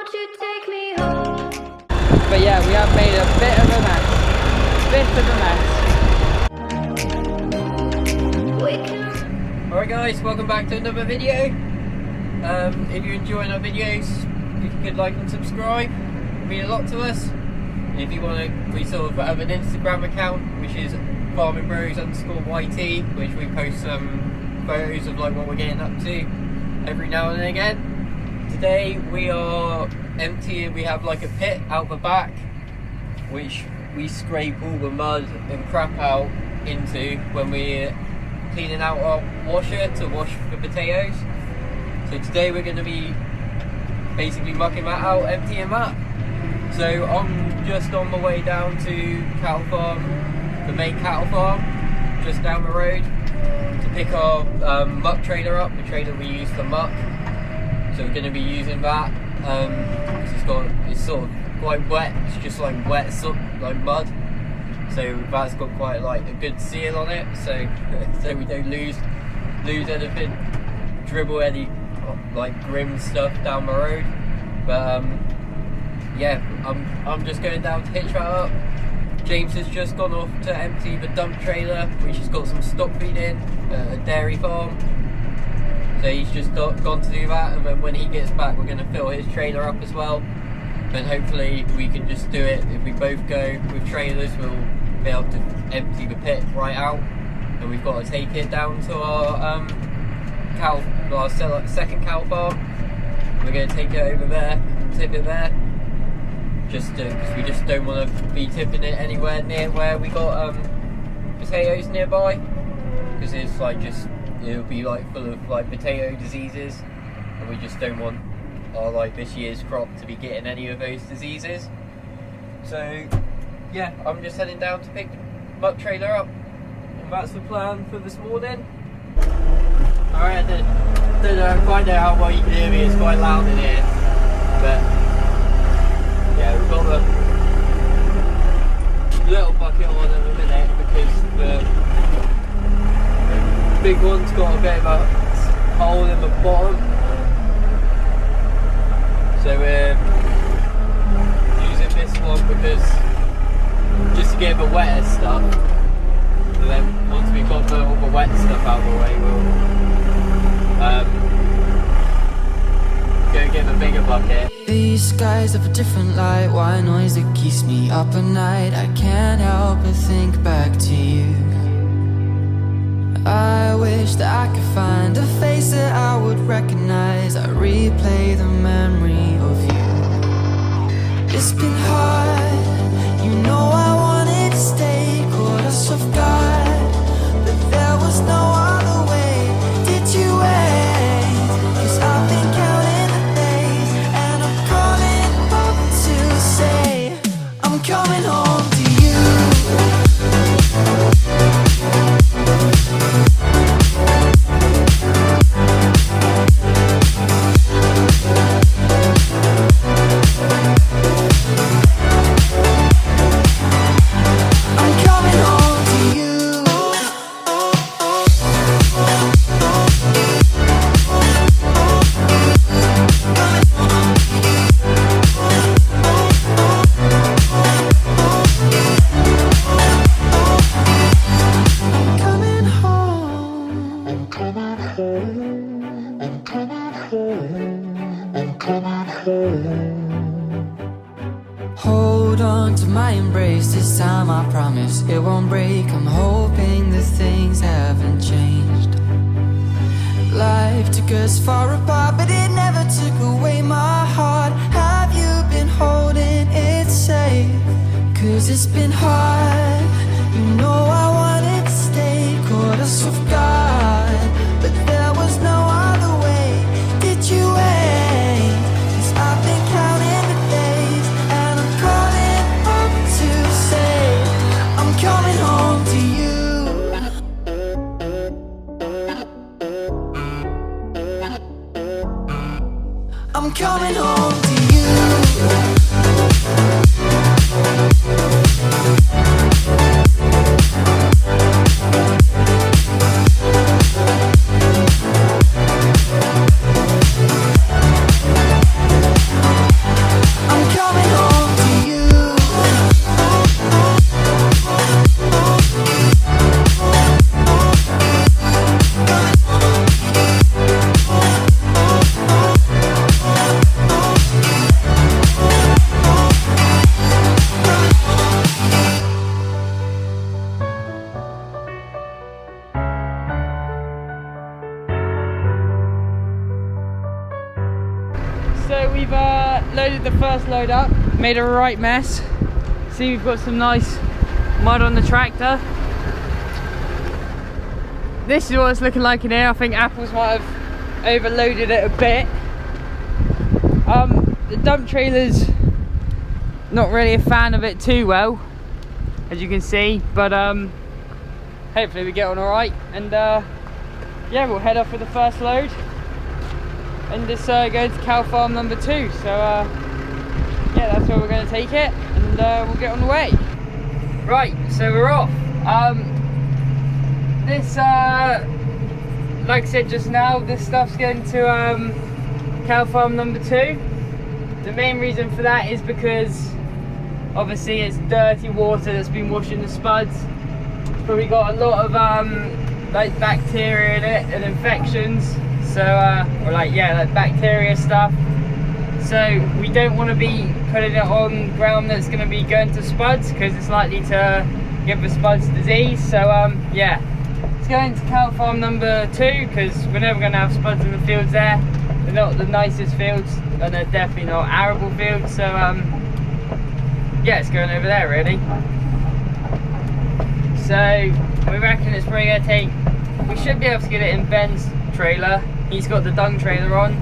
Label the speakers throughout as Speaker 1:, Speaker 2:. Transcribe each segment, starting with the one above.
Speaker 1: Won't you take me home?
Speaker 2: But yeah, we have made a bit of a mess. Alright guys, welcome back to another video. If you're enjoying our videos, if you could like and subscribe, it would mean a lot to us. And if you want to, we sort of have an Instagram account, which is farmingbros_YT, which we post some photos of like what we're getting up to every now and again. Today we are emptying, we have like a pit out the back, which we scrape all the mud and crap out into when we're cleaning out our washer to wash the potatoes. So today we're going to be basically mucking that out, emptying that. So I'm just on my way down to cattle farm, the main cattle farm, just down the road, to pick our muck trailer up, the trailer we use for muck. So we're going to be using that because it's sort of quite wet. It's just like wet, like mud. So that's got quite like a good seal on it. So so we don't lose anything, dribble any like grim stuff down the road. But yeah, I'm just going down to hitch that up. James has just gone off to empty the dump trailer, which has got some stock feed in at a dairy farm. So he's just gone to do that, and then when he gets back we're going to fill his trailer up as well. Then hopefully we can just do it. If we both go with trailers, we'll be able to empty the pit right out, and we've got to take it down to our second cow farm. We're going to take it over there, tip it there, just because we just don't want to be tipping it anywhere near where we got potatoes nearby, because it's like it'll be like full of like potato diseases, and we just don't want our like this year's crop to be getting any of those diseases. So yeah, I'm just heading down to pick the muck trailer up, and that's the plan for this morning. Alright, I don't know quite know how well you can hear me, it's quite loud in here, but yeah, we've got the little bucket on at the minute because the big one's got a bit of a hole in the bottom, so we're using this one because just to get the wetter stuff, and then once we've got all the wet stuff out of the way, we'll go get the bigger bucket.
Speaker 3: These skies have a different light, white noise that keeps me up at night. I can't help but think back to you. I wish that I could find a face that I would recognize. I replay the memory of you. It's been hard, you know I wanted to stay, caught us off guard, but there was no other way. Did you wait? 'Cause I've been counting the days, and I'm calling home to say I'm coming home to you. Hold on to my embrace, this time I promise it won't break. I'm hoping that things haven't changed. Life took us far apart, but it never took away my heart. Have you been holding it safe? 'Cause it's been hard, you know I wanted to stay, caught us off guard, but there was no other way. Did you wait? 'Cause I've been counting the days, and I'm calling home to say I'm coming home to you. I'm coming home to you.
Speaker 4: loaded the first load up, made a right mess. See, we've got some nice mud on the tractor. This is what it's looking like in here. I think Apples might have overloaded it a bit. The dump trailer's not really a fan of it too well, as you can see, but hopefully we get on alright, and yeah, we'll head off with the first load and just go to cow farm number 2. So yeah, that's where we're going to take it, and we'll get on the way. Right, so we're off. This like I said just now, this stuff's going to cow farm number 2. The main reason for that is because obviously it's dirty water that's been washing the spuds. But we got a lot of like bacteria in it and infections, so or like bacteria stuff. So we don't want to be putting it on ground that's going to be going to spuds, because it's likely to give the spuds disease. So yeah, it's going to cow farm number 2, because we're never going to have spuds in the fields there. They're not the nicest fields, and they're definitely not arable fields. So yeah, it's going over there really. So we reckon it's probably going to take, we should be able to get it in Ben's trailer. He's got the dung trailer on.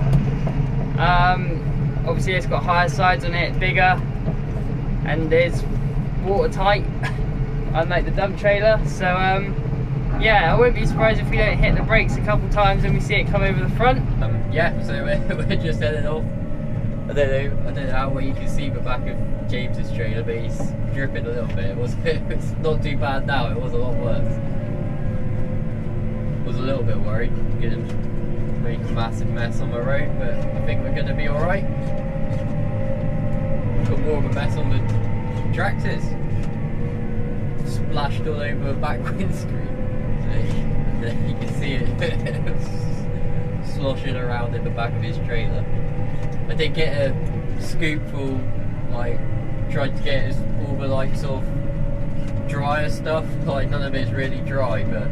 Speaker 4: Obviously it's got higher sides on it, bigger, and it's watertight, unlike the dump trailer. So yeah, I wouldn't be surprised if we don't hit the brakes a couple times and we see it come over the front. Yeah, so we're just heading off. I don't know how well you can see the back of James's trailer, but he's dripping a little bit. It's not too bad now, it was a lot worse. I was a little bit worried, gonna make a massive mess on the road, but I think we're gonna be alright. Got more of a mess on the tractors. Splashed all over the back windscreen. So you can see it sloshing around in the back of his trailer. I did get a scoopful, like, tried to get all the like sort of drier stuff, like none of it's really dry, but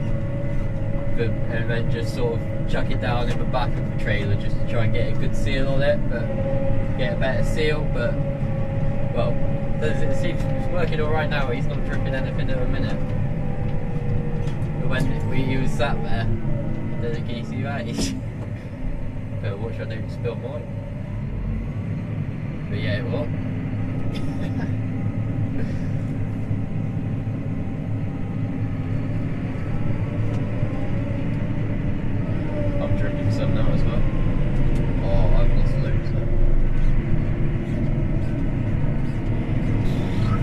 Speaker 4: and then just sort of chuck it down in the back of the trailer just to try and get a good seal on it, but get a better seal. But well, it seems it's working all right now. He's not dripping anything at the minute. But when he was sat there, can you see that? What should I do? Spill mine? But yeah, what? I'm drinking some now as well. Oh, I've lost loads now.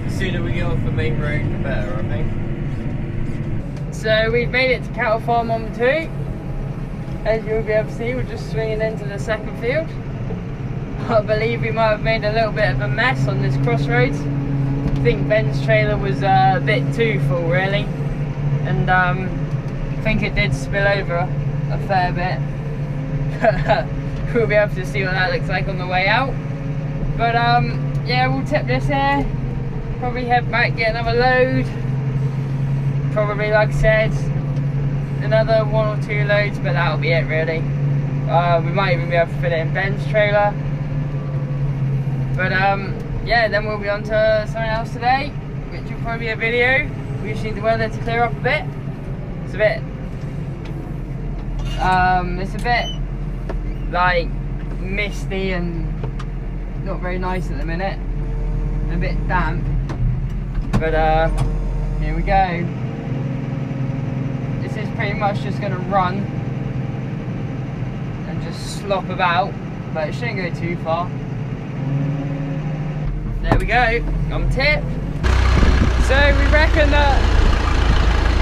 Speaker 4: The sooner we get off the main road, the better, I think. So we've made it to cattle farm number 2. As you'll be able to see, we're just swinging into the second field. I believe we might have made a little bit of a mess on this crossroads. I think Ben's trailer was a bit too full really, and I think it did spill over a fair bit. We'll be able to see what that looks like on the way out. But yeah, we'll tip this here, probably head back, get another load. Probably, like I said, another 1 or 2 loads, but that'll be it really. We might even be able to fit it in Ben's trailer. But yeah, then we'll be on to something else today, which will probably be a video. We just need the weather to clear up a bit. It's a bit like misty and not very nice at the minute. A bit damp. But here we go. This is pretty much just gonna run and just slop about, but it shouldn't go too far. There we go, I'm tipped. So we reckon that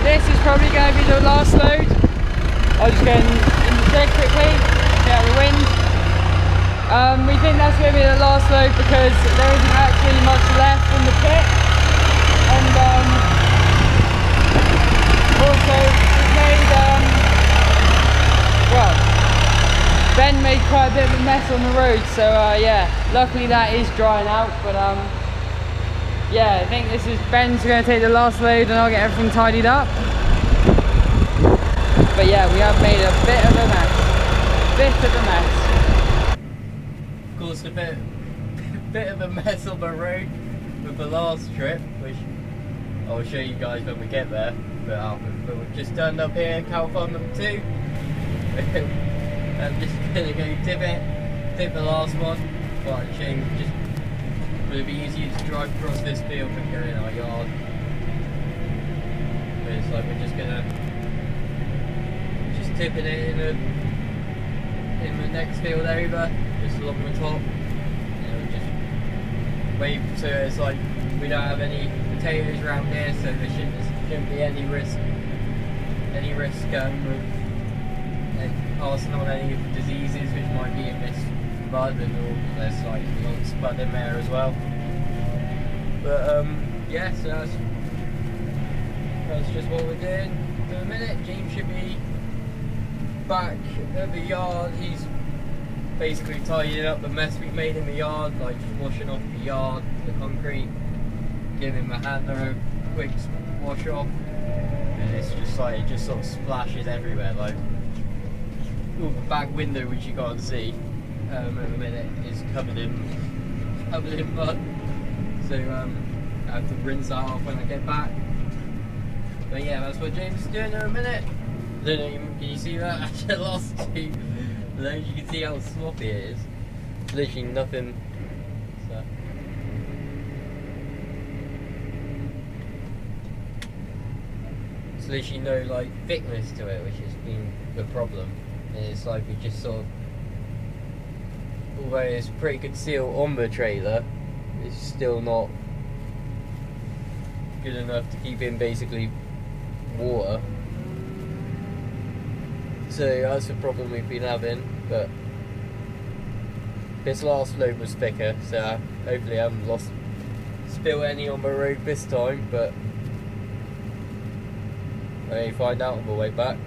Speaker 4: this is probably going to be the last load. I'll just go in the shed quickly, get out the wind. We think that's going to be the last load because there isn't actually much left in the pit. And also we've made, well, Ben made quite a bit of a mess on the road, so yeah, luckily that is drying out. But yeah, I think this is Ben's going to take the last load and I'll get everything tidied up. But yeah, we have made a bit of a mess. Of course, the
Speaker 2: bit of a mess on the road with the last trip, which I'll show you guys when we get there. But we've just turned up here, cow farm number 2. I'm just gonna go tip the last one. Well, actually, just would it be easier to drive across this field than go in our yard? But it's like we're just tipping it in the next field over, just along the top. Just wait. So it's like we don't have any potatoes around here, so there shouldn't be any risk with passing on any diseases which might be in this mud, and there's like a lot of spud in there as well. But yeah, so that's just what we're doing for a minute. James should be back at the yard. He's basically tidying up the mess we made in the yard, like just washing off the yard, the concrete, giving the handler a quick wash off, and it's just like it just sort of splashes everywhere. Like the back window, which you can't see at the minute, is covered in mud. So I have to rinse that off when I get back. But yeah, that's what James is doing in a minute. Can you see that? I just lost you. You can see how sloppy it is. It's literally nothing. So. There's literally no like thickness to it, which has been the problem. And it's like we just sort of, although it's pretty good seal on the trailer, it's still not good enough to keep in basically water. So that's the problem we've been having, but this last load was thicker, so hopefully I haven't spilled any on the road this time, but I may find out on the way back.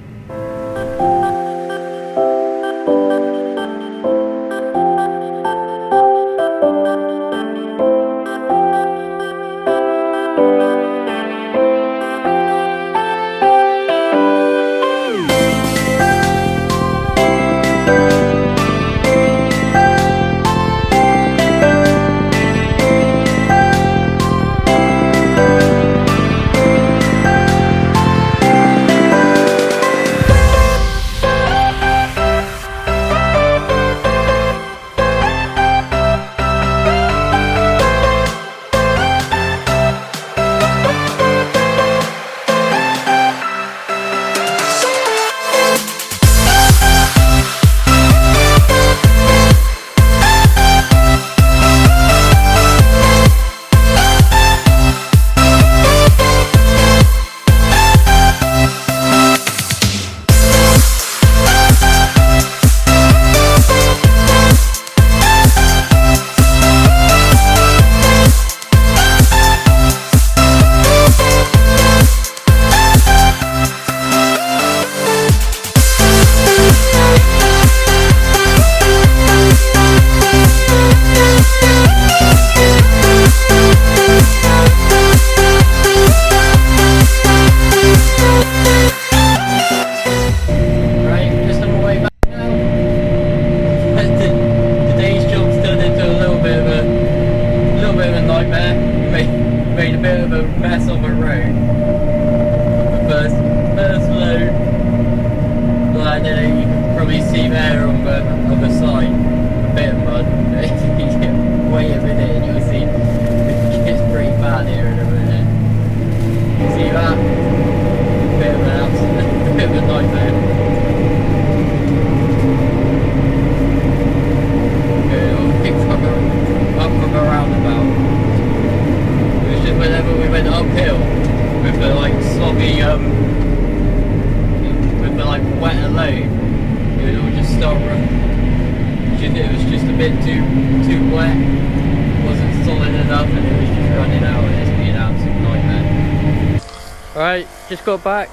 Speaker 2: Alright, just got back.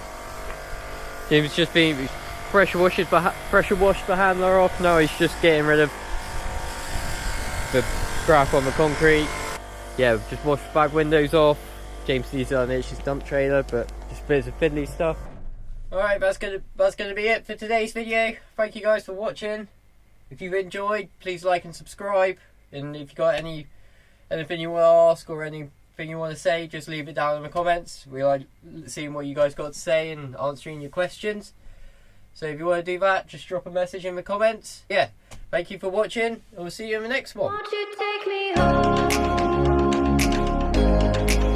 Speaker 2: James just been pressure washed the handler off. Now he's just getting rid of the scrap on the concrete. Yeah, just washed the back windows off. James sees it on it's his dump trailer, but just bits of fiddly stuff. Alright, that's gonna be it for today's video. Thank you guys for watching. If you've enjoyed, please like and subscribe. And if you got any anything you want to ask or anything you want to say, just leave it down in the comments. We like seeing what you guys got to say and answering your questions. So if you want to do that, just drop a message in the comments. Yeah, thank you for watching, and we'll see you in the next one.
Speaker 1: Won't you take me home?